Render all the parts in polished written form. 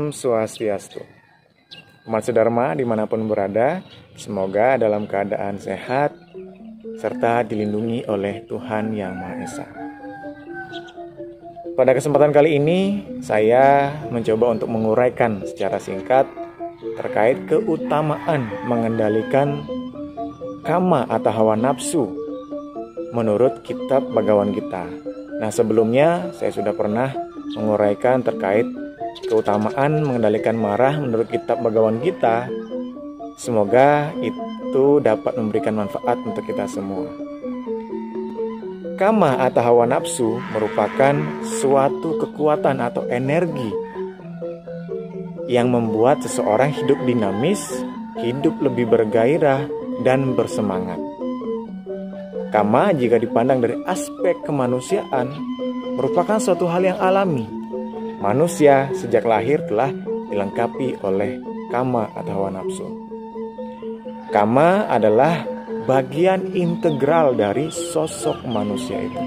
Om Swastiastu. Umat Sedharma dimanapun berada, semoga dalam keadaan sehat serta dilindungi oleh Tuhan Yang Maha Esa. Pada kesempatan kali ini, saya mencoba untuk menguraikan secara singkat terkait keutamaan mengendalikan kama atau hawa nafsu menurut kitab Bhagavad Gita. Nah, sebelumnya saya sudah pernah menguraikan terkait keutamaan mengendalikan marah menurut kitab Bhagavad Gita. Semoga itu dapat memberikan manfaat untuk kita semua. Kama atau hawa nafsu merupakan suatu kekuatan atau energi yang membuat seseorang hidup dinamis, hidup lebih bergairah dan bersemangat. Kama jika dipandang dari aspek kemanusiaan merupakan suatu hal yang alami. Manusia sejak lahir telah dilengkapi oleh kama atau hawa nafsu. Kama adalah bagian integral dari sosok manusia itu.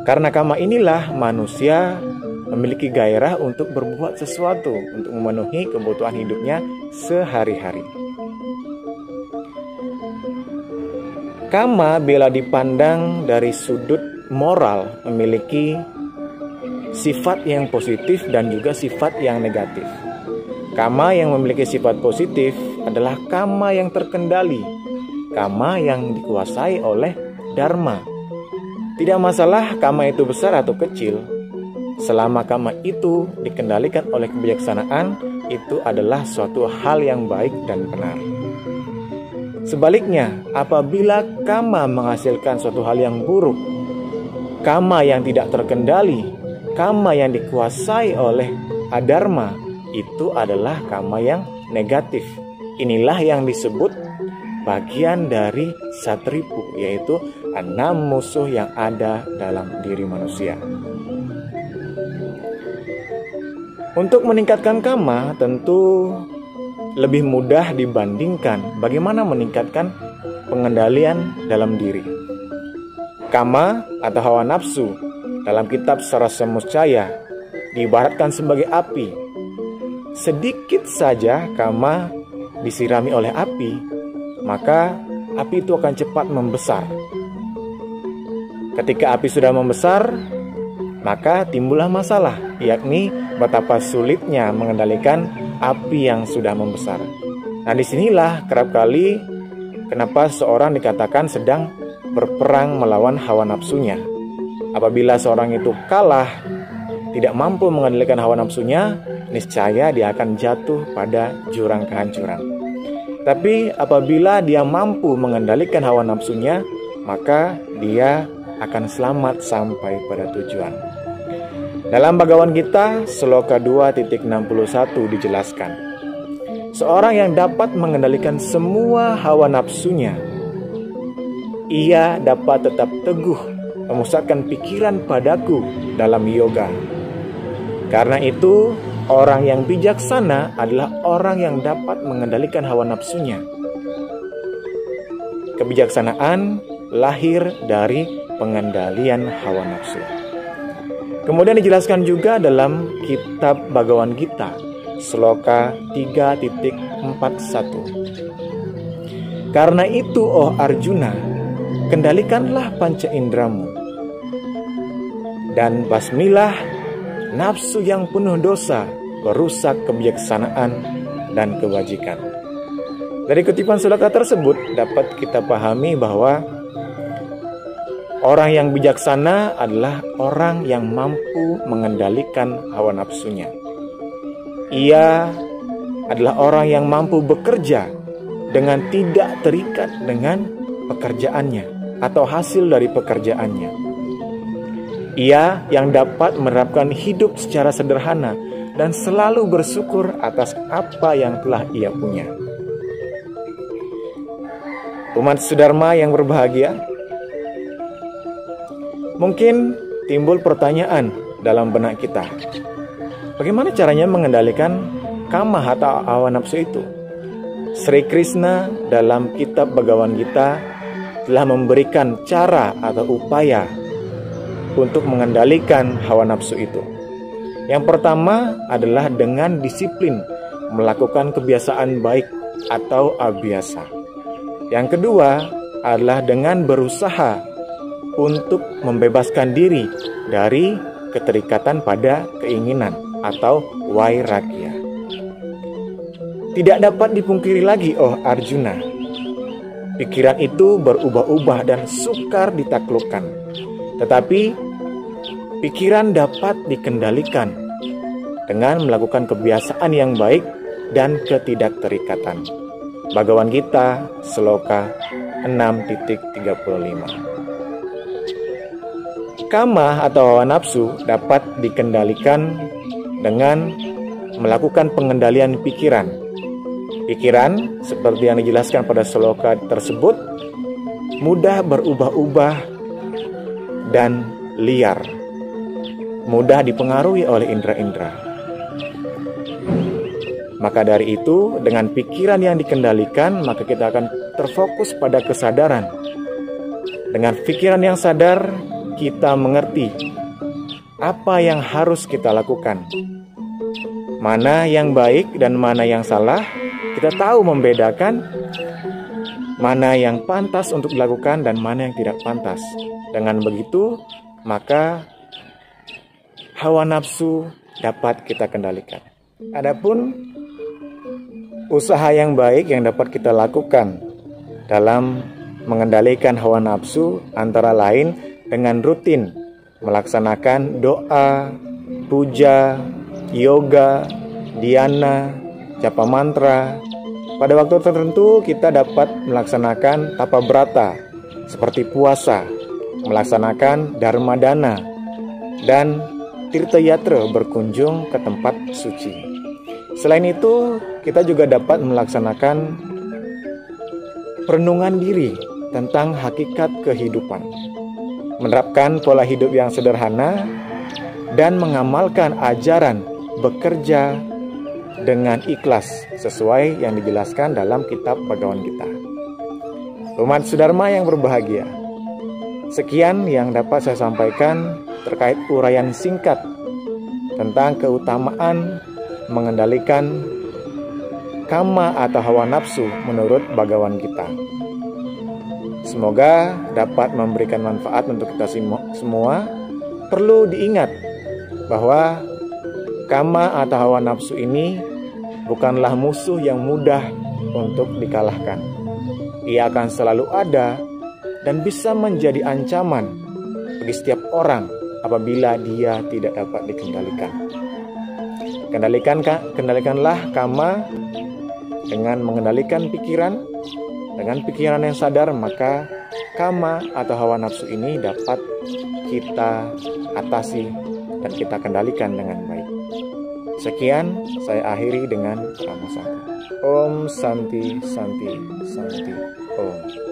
Karena kama inilah manusia memiliki gairah untuk berbuat sesuatu, untuk memenuhi kebutuhan hidupnya sehari-hari. Kama bila dipandang dari sudut moral memiliki sifat yang positif dan juga sifat yang negatif. Kama yang memiliki sifat positif adalah kama yang terkendali, kama yang dikuasai oleh dharma. Tidak masalah kama itu besar atau kecil, selama kama itu dikendalikan oleh kebijaksanaan, itu adalah suatu hal yang baik dan benar. Sebaliknya, apabila kama menghasilkan suatu hal yang buruk, kama yang tidak terkendali, kama yang dikuasai oleh adharma, itu adalah kama yang negatif. Inilah yang disebut bagian dari satripu, yaitu 6 musuh yang ada dalam diri manusia. Untuk meningkatkan kama tentu lebih mudah dibandingkan bagaimana meningkatkan pengendalian dalam diri. Kama atau hawa nafsu dalam kitab Sarasa Muscaya diibaratkan sebagai api. Sedikit saja kama disirami oleh api, maka api itu akan cepat membesar. Ketika api sudah membesar, maka timbullah masalah, yakni betapa sulitnya mengendalikan api yang sudah membesar. Nah, disinilah kerap kali kenapa seorang dikatakan sedang berperang melawan hawa nafsunya. Apabila seorang itu kalah, tidak mampu mengendalikan hawa nafsunya, niscaya dia akan jatuh pada jurang kehancuran. Tapi apabila dia mampu mengendalikan hawa nafsunya, maka dia akan selamat sampai pada tujuan. Dalam Bhagavad Gita, Sloka 2.61 dijelaskan, seorang yang dapat mengendalikan semua hawa nafsunya, ia dapat tetap teguh memusatkan pikiran padaku dalam yoga. Karena itu, orang yang bijaksana adalah orang yang dapat mengendalikan hawa nafsunya. Kebijaksanaan lahir dari pengendalian hawa nafsu. Kemudian dijelaskan juga dalam kitab Bhagavad Gita, Sloka 3.41. Karena itu, oh Arjuna, kendalikanlah panca indramu dan basmilah nafsu yang penuh dosa, perusak kebijaksanaan dan kebajikan. Dari kutipan sloka tersebut dapat kita pahami bahwa orang yang bijaksana adalah orang yang mampu mengendalikan hawa nafsunya. Ia adalah orang yang mampu bekerja dengan tidak terikat dengan pekerjaannya atau hasil dari pekerjaannya. Ia yang dapat menerapkan hidup secara sederhana dan selalu bersyukur atas apa yang telah ia punya. Umat Sedharma yang berbahagia, mungkin timbul pertanyaan dalam benak kita. Bagaimana caranya mengendalikan kama atau hawa nafsu itu? Sri Krishna dalam kitab Bhagavad Gita telah memberikan cara atau upaya untuk mengendalikan hawa nafsu itu. Yang pertama adalah dengan disiplin melakukan kebiasaan baik atau abhiasa. Yang kedua adalah dengan berusaha untuk membebaskan diri dari keterikatan pada keinginan atau vairagya. Tidak dapat dipungkiri lagi, oh Arjuna, pikiran itu berubah-ubah dan sukar ditaklukkan. Tetapi pikiran dapat dikendalikan dengan melakukan kebiasaan yang baik dan ketidakterikatan. Bhagavad Gita, Sloka 6.35. Kama atau hawa nafsu dapat dikendalikan dengan melakukan pengendalian pikiran. Pikiran, seperti yang dijelaskan pada sloka tersebut, mudah berubah-ubah dan liar, mudah dipengaruhi oleh indera-indera. Maka dari itu, dengan pikiran yang dikendalikan, maka kita akan terfokus pada kesadaran. Dengan pikiran yang sadar, kita mengerti apa yang harus kita lakukan, mana yang baik dan mana yang salah. Kita tahu membedakan mana yang pantas untuk dilakukan dan mana yang tidak pantas. Dengan begitu, maka hawa nafsu dapat kita kendalikan. Adapun usaha yang baik yang dapat kita lakukan dalam mengendalikan hawa nafsu antara lain dengan rutin melaksanakan doa, puja, yoga, dhyana, japa mantra. Pada waktu tertentu kita dapat melaksanakan tapa brata seperti puasa, melaksanakan dharma dana, dan tirta yatra berkunjung ke tempat suci. Selain itu, kita juga dapat melaksanakan perenungan diri tentang hakikat kehidupan, menerapkan pola hidup yang sederhana, dan mengamalkan ajaran bekerja dengan ikhlas sesuai yang dijelaskan dalam kitab Bhagavad Gita. Umat Sudharma yang berbahagia, sekian yang dapat saya sampaikan terkait uraian singkat tentang keutamaan mengendalikan kama atau hawa nafsu menurut Bhagavad Gita. Semoga dapat memberikan manfaat untuk kita semua. Perlu diingat bahwa kama atau hawa nafsu ini bukanlah musuh yang mudah untuk dikalahkan. Ia akan selalu ada dan bisa menjadi ancaman bagi setiap orang apabila dia tidak dapat dikendalikan. Kendalikanlah kama dengan mengendalikan pikiran. Dengan pikiran yang sadar, maka kama atau hawa nafsu ini dapat kita atasi dan kita kendalikan dengan baik. Sekian, saya akhiri dengan Rama Sangha. Om Santi Santi Santi Om.